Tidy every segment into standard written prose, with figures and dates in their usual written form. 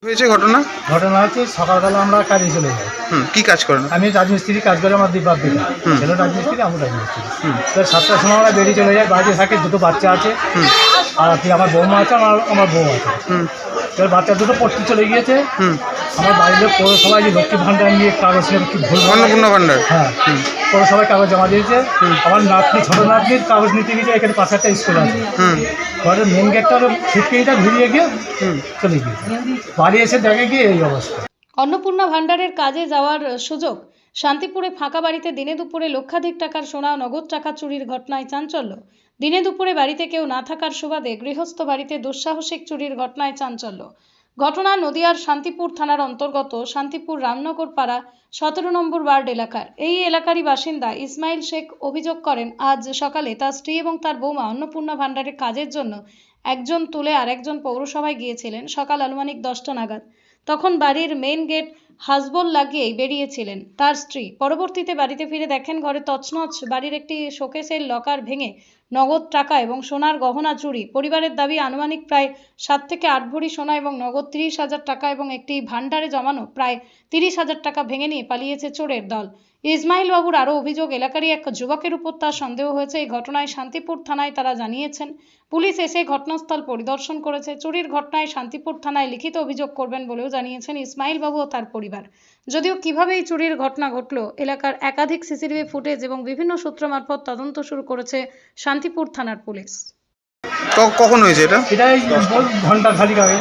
হয়েছে ঘটনা হচ্ছে সকালবেলা আমরা কাজে চলে যাই। কি কাজ করেন? আমি রাজমিস্ত্রি কাজ করে, আমার দীপার দিকে ছেলে রাজমিস্ত্রি, আমার রাজমিস্ত্রি। তো 7টার সময় আমরা বেরিয়ে চলে যাই। বাড়িতে থাকে, দুটো বাচ্চা আছে, আর আমার বৌমা আছে, আমার বউ আছে। এবার বাচ্চা দুটো পড়তে চলে গিয়েছে। আমার বাড়ির লোক পৌরসভায় যে লক্ষ্মী ভাণ্ডার নিয়ে কাগজ নিয়ে কি ভুল, অন্নপূর্ণা ভাণ্ডার, হ্যাঁ পৌরসভায় কাগজ জমা দিয়েছে। আমার নাতনি, ছোটো নাতনির কাগজ নিতে গিয়েছে। এখানে পাশে একটা স্কুল আছে, ঘরের মেন গেটটা ছিটকেইটা ঘুরিয়ে গিয়ে চলে গিয়েছে। বাড়ি এসে দেখে গিয়ে এই অবস্থা। অন্নপূর্ণা ভাণ্ডারের কাজে যাওয়ার সুযোগ, শান্তিপুরে ফাঁকা বাড়িতে দিনে দুপুরে লক্ষাধিক টাকার সোনা নগদ টাকা চুরির ঘটনায় চাঞ্চল্য। দিনে দুপুরে বাড়িতে কেউ না থাকার সুবাদে গৃহস্থ বাড়িতে দুঃসাহসিক চুরির ঘটনায় চাঞ্চল্য। ঘটনা নদিয়ার শান্তিপুর থানার অন্তর্গত শান্তিপুর রামনগর পাড়া 17 নম্বর ওয়ার্ড এলাকার। এই এলাকারই বাসিন্দা ইসমাইল শেখ অভিযোগ করেন, আজ সকালে তার স্ত্রী এবং তার বৌমা অন্নপূর্ণা ভাণ্ডারের কাজের জন্য একজন তুলে আর একজন পৌরসভায় গিয়েছিলেন সকাল আনুমানিক 10টা নাগাদ। তখন বাড়ির মেইন গেট হাসবল লাগিয়েই বেরিয়েছিলেন তার স্ত্রী। পরবর্তীতে বাড়িতে ফিরে দেখেন ঘরে তছনছ, বাড়ির একটি শোকেসের লকার ভেঙে নগদ টাকা এবং সোনার গহনা চুরি। পরিবারের দাবি, আনুমানিক প্রায় 7 থেকে 8 ভরি সোনা এবং নগদ 30,000 টাকা এবং একটি ভাণ্ডারে জমানো প্রায় 30,000 টাকা ভেঙে নিয়ে পালিয়েছে চোরের দল। ইসমাইল বাবুর আরও অভিযোগ, এলাকারই এক যুবকের উপর তার সন্দেহ হয়েছে। এই ঘটনায় শান্তিপুর থানায় তারা জানিয়েছেন। পুলিশ এসে ঘটনাস্থল পরিদর্শন করেছে। চুরির ঘটনায় শান্তিপুর থানায় লিখিত অভিযোগ করবেন বলেও জানিয়েছেন ইসমাইল বাবু ও তার পরিবার। যদিও কিভাবে এই চুরির ঘটনা ঘটল, এলাকার একাধিক সিসিটিভি ফুটেজ এবং বিভিন্ন সূত্র মারফত তদন্ত শুরু করেছে শান্তিপুর থানার পুলিশ। কখন হয়েছে এটা? এটাই ঘন্টা খালিক আগে।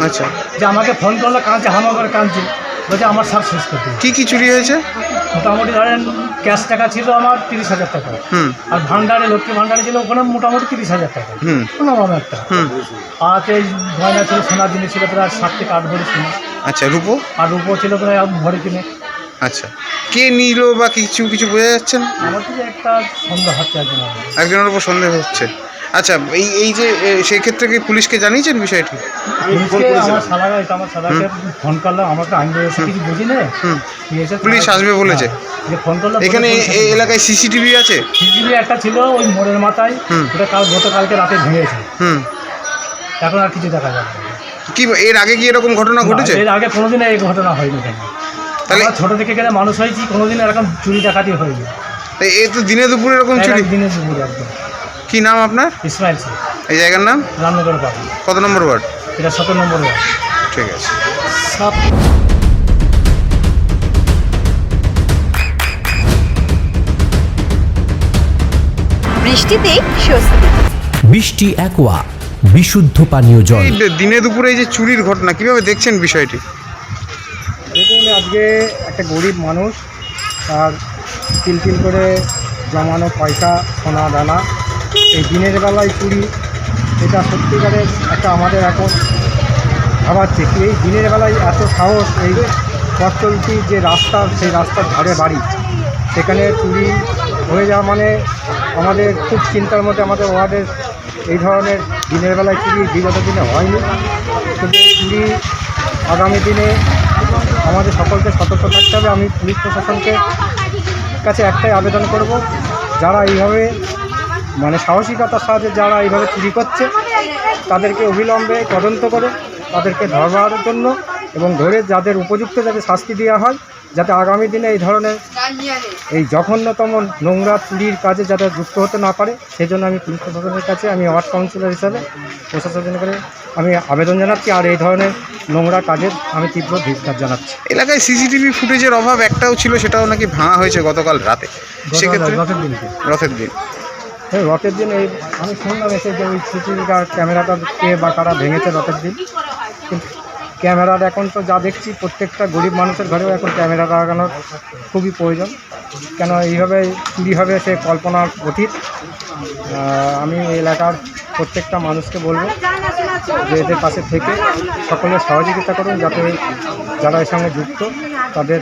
আচ্ছা, যে আমাকে ফোন করলো, কাঁদছে, হামা করে কাঁদছে, বলছে আমার সব শেষ করতে। কি চুরি হয়েছে? মোটামুটি ধরেন ক্যাশ টাকা ছিল আমার 30,000 টাকা, আর ভান্ডারে, লক্ষ্মী ভান্ডারে ছিল ওখানে মোটামুটি 30,000 টাকা, কোনো একটা। আর এই গয়না ছিল, সোনার জিনিস ছিল প্রায় 7 থেকে 8 ভরি সোনা। আচ্ছা, রূপো? আর রূপো ছিল প্রায় ভরি কিনে। আচ্ছা, কে নিল বা কিছু বোঝা যাচ্ছে না? আমার তো একটা সন্দেহ হচ্ছে, একজনের উপর সন্দেহ হচ্ছে। আচ্ছা, এই যে সেই ক্ষেত্রে কি পুলিশকে জানিয়েছেন বিষয়টি? আমার শালাকে ফোন করলাম, আমাকে আইন কিছু বুঝি না, পুলিশ আসবে বলেছে। ফোন করলাম। এখানে এই এলাকায় সিসিটিভি আছে? সিসিটিভি একটা ছিল ওই মোড়ের মাথায়, ওটা গতকালকে রাতে ভেঙেছে। এখন আর কিছু দেখা যাবে না। কি এর আগে কি এরকম ঘটনা ঘটেছে? এর আগে কোনোদিন এই ঘটনা হয়নি। তাহলে ছোট থেকে গেলে মানুষ হয়েছি, কোনোদিন এরকম চুরি ডাকাতি হয়নি। এ তো দিনে দুপুরে এরকম চুরি? দিনে দুপুরে একদম। কি নাম আপনার? ইসমাইল শেখ। এই জায়গার নাম? রামনগর পাড়া। কত নম্বর ওয়ার্ড? এটা 17 নম্বর ওয়ার্ড। ঠিক আছে। বৃষ্টিতে স্বস্তি। বৃষ্টি অ্যাকোয়া, বিশুদ্ধ পানীয় জল। দিনে দুপুরে এই যে চুরির ঘটনা, কিভাবে দেখছেন বিষয়টি? দেখুন, আজকে একটা গরিব মানুষ, তার তিল করে জমানো পয়সা, সোনা দানা, এই দিনের বেলায় চুরি, এটা সত্যিকারের একটা আমাদের এখন ভাবাচ্ছে কি এই দিনের বেলায় এত সাহস। এই পথ চলতি যে রাস্তা, সেই রাস্তার ধারে বাড়ি, সেখানে চুরি হয়ে যাওয়া মানে আমাদের খুব চিন্তার মধ্যে। আমাদের ওয়ার্ডের এই ধরনের দিনের বেলায় চুরি বিগত দিনে হয়নি, কিন্তু এই চুরি আগামী দিনে আমাদের সকলকে সতর্ক থাকতে হবে। আমি পুলিশ প্রশাসনকে কাছে একটাই আবেদন করব, যারা এইভাবে মানে সাহসিকতার সাহায্যে যারা এইভাবে চুরি করছে, তাদেরকে অবিলম্বে তদন্ত করে তাদেরকে ধরবার জন্য, এবং ধরে যাদের উপযুক্ত যাতে শাস্তি দেওয়া হয়, যাতে আগামী দিনে এই ধরনের এই জঘন্যতম নোংরা চুরির কাজে যাতে যুক্ত হতে না পারে, সেই জন্য আমি পুলিশ প্রশাসনের কাছে, আমি ওয়ার্ড কাউন্সিলর হিসাবে প্রশাসনের করে আমি আবেদন জানাচ্ছি। আর এই ধরনের নোংরা কাজের আমি তীব্র ধিক্কার জানাচ্ছি। এলাকায় সিসিটিভি ফুটেজের অভাব একটাও ছিল, সেটাও নাকি ভাঙা হয়েছে গতকাল রাতে। সেক্ষেত্রে রথের দিন হ্যাঁ, রথের দিন এই আমি শুনলাম এসে যে ওই সিসিটিভি ক্যামেরাটা কে বা কারা ভেঙেছে রথের দিন। কিন্তু ক্যামেরার এখন তো যা দেখছি, প্রত্যেকটা গরিব মানুষের ঘরেও এখন ক্যামেরা লাগানোর খুবই প্রয়োজন। কেন এইভাবে চুরি হবে সে কল্পনার অতীত। আমি এই এলাকার প্রত্যেকটা মানুষকে বলবো যে এদের পাশে থেকে সকলের সহযোগিতা করুন, যাতে যারা এর সঙ্গে যুক্ত তাদের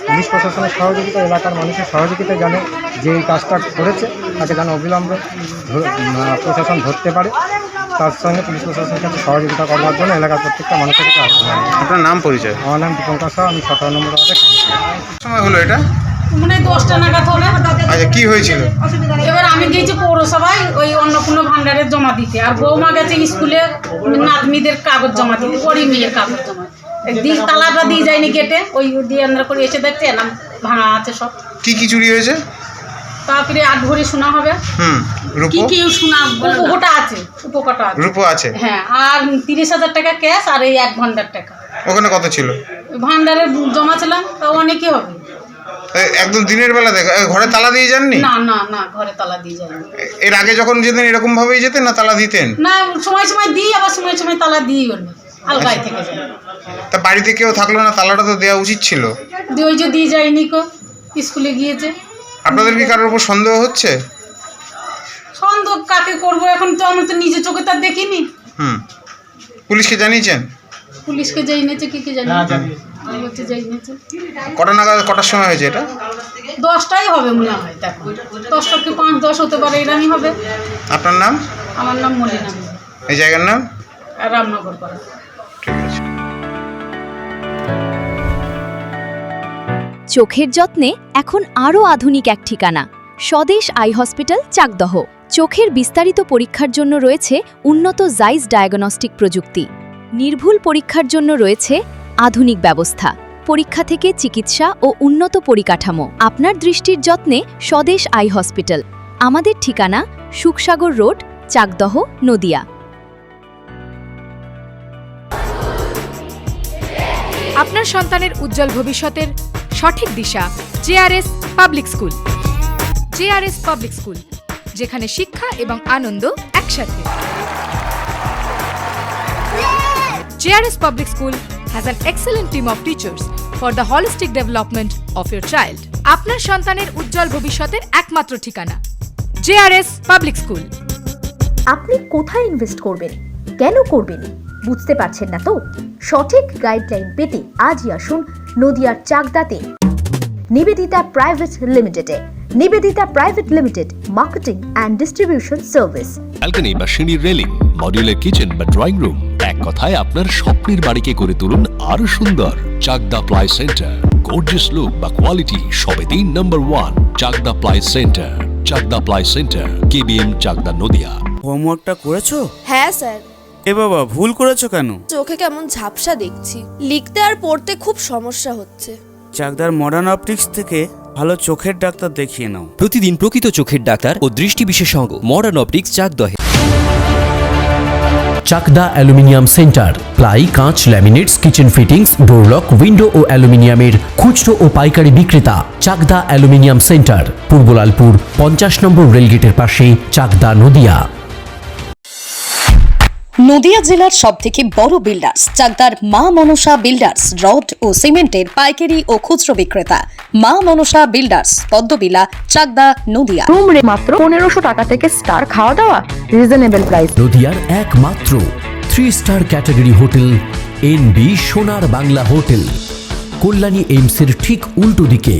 পুলিশ প্রশাসনের সহযোগিতা, এলাকার মানুষের সহযোগিতা জানে যে এই কাজটা করেছে, তাকে যেন অবিলম্বে প্রশাসন ধরতে পারে। তার সঙ্গে পুলিশ প্রশাসনের কাছে সহযোগিতা করবার জন্য এলাকার প্রত্যেকটা মানুষের কাছে আসবে। আপনার নাম পরিচয়? আমার নাম দীপঙ্কর সাহা, আমি 17 নম্বর ওয়ার্ডে কাউন্সিলর। সময় হলো এটা? মানে 10টা নাগাদ হবে। আচ্ছা, কি হয়েছিল? এবার আমি গেছি পৌরসভায় ওই অন্নপূর্ণা ভাণ্ডারের জমা দিতে, আর বৌমা গেছে স্কুলে নাতনিদের কাগজ জমা দিতে, ওরই মেয়ের কাগজ জমা দিতে। তালাটা দিয়ে যায়নি গেটে, ওই দিয়ে আমরা করে এসে দেখতে না ভাঙা আছে সব। কি কি চুরি হয়েছে? তারপরে 8 ভরি সোনা হবে। রূপো কি সোনা উপকটা আছে, উপকটা আছে। রূপো আছে, হ্যাঁ। আর 30,000 টাকা ক্যাশ আর এই 1 ভান্ডার টাকা। ওখানে কত ছিল? ভান্ডারে জমা ছিলাম, তাও অনেকই হবে। একদম দিনের বেলা দেখা ঘরে তালা দিয়ে যাননি? না না না, ঘরে তালা দিয়ে যায়নি। এর আগে যখন যেতেন এরকম ভাবেই যেতেন না তালা দিতেন? না, সময় সময় দিই, আবার সময় সময় তালা দিই না, আলগায় থেকে যায়। তা বাড়িতে কেউ থাকলো না, তালাটা তো দেওয়া উচিত ছিল। ওই যে দিয়ে যায়নি কো, স্কুলে গিয়েছে। আপনাদের কি কারোর উপর সন্দেহ হচ্ছে? সন্দেহ কাকে করবো এখন, তো আমি তো নিজে চোখে তার দেখিনি। পুলিশকে জানিয়েছেন? পুলিশকে যাই নেছে, কি জানি বলছে যাই নেছে। কটা নাগাদ, কটার সময় হয়েছে এটা? 10টাই হবে মনে হয়, দেখো 10টা কি 5-10 হতে পারে, এরকমই হবে। আপনার নাম? আমার নাম মলিনা, এই জায়গার নাম? রামনগর পাড়া। ঠিক আছে। চোখের যত্নে এখন আরও আধুনিক এক ঠিকানা, স্বদেশ আই হসপিটাল, চাকদহ। চোখের বিস্তারিত পরীক্ষার জন্য রয়েছে উন্নত জাইস ডায়াগনস্টিক প্রযুক্তি। নির্ভুল পরীক্ষার জন্য রয়েছে আধুনিক ব্যবস্থা, পরীক্ষা থেকে চিকিৎসা ও উন্নত পরিকাঠামো। আপনার দৃষ্টির যত্নে স্বদেশ আই হসপিটাল। আমাদের ঠিকানা সুখসাগর রোড, চাকদহ, নদিয়া। আপনার সন্তানের উজ্জ্বল ভবিষ্যতের সঠিক দিশা JRS public school. JRS public school, যেখানে শিক্ষা এবং আনন্দ একসাথে। JRS public school has an excellent team of teachers for the holistic development of your child. আপনার সন্তানের উজ্জ্বল ভবিষ্যতের একমাত্র ঠিকানা জেআরএস পাবলিক স্কুল। আপনি কোথায় ইনভেস্ট করবেন, কেন করবেন, বুঝতে পারছেন না তো? সঠিক গাইডলাইন পেতে আজই আসুন নদিয়ার চাকদাতে নিবেদিতা প্রাইভেট লিমিটেডে। Nivedita private limited, marketing and distribution service. Balcony বা সিঁড়ির রেলিং, মডিউলার কিচেন বা ড্রয়িং রুম, এক কথায় আপনার স্বপ্নের বাড়িকে করে তুলুন আরো সুন্দর। Chakdah ply centre, gorgeous look বা কোয়ালিটি সবে 3 number 1 Chakdah ply centre. Chakdah ply centre, KBM, Chakdah, Nadia. হোমওয়ার্কটা করেছো? হ্যাঁ স্যার। এ বাবা, ভুল করেছো কেন? চোখে কেমন ঝাপসা দেখছি, লিখতে আর পড়তে খুব সমস্যা হচ্ছে। চাকদার মডার্ন অপটিক্স থেকে ভালো চোখের ডাক্তার দেখিয়ে নাও। প্রতিদিন প্রকৃত চোখের ডাক্তার ও দৃষ্টি বিশেষজ্ঞ মডার্ন অপটিক্স, চাকদহে। চাকদা অ্যালুমিনিয়াম সেন্টার, প্লাই, কাঁচ, laminates, kitchen fittings, door lock, window ও অ্যালুমিনিয়ামের খুচরো ও পাইকারি বিক্রেতা। চাকদা অ্যালুমিনিয়াম সেন্টার, পূর্ব লালপুর 50 নম্বর রেলগেটের পাশে, চাকদা, নদিয়া। নদিয়া জেলার সবথেকে বড় বিল্ডার্স চাকদার মা মনসা বিল্ডার্স, রড ও সিমেন্টের পাইকারি ও খুচরো বিক্রেতা। মা মনসা বিল্ডার্স, পদ্মবিলা, চাকদা, নদিয়া। রুম রে মাত্র 1500 টাকা থেকে স্টার, খাওয়া দাওয়া রিজনেবল প্রাইস। নদিয়ার একমাত্র 3 স্টার ক্যাটাগরি হোটেল NB সোনার বাংলা হোটেল, কল্যাণী এইমসের ঠিক উল্টো দিকে।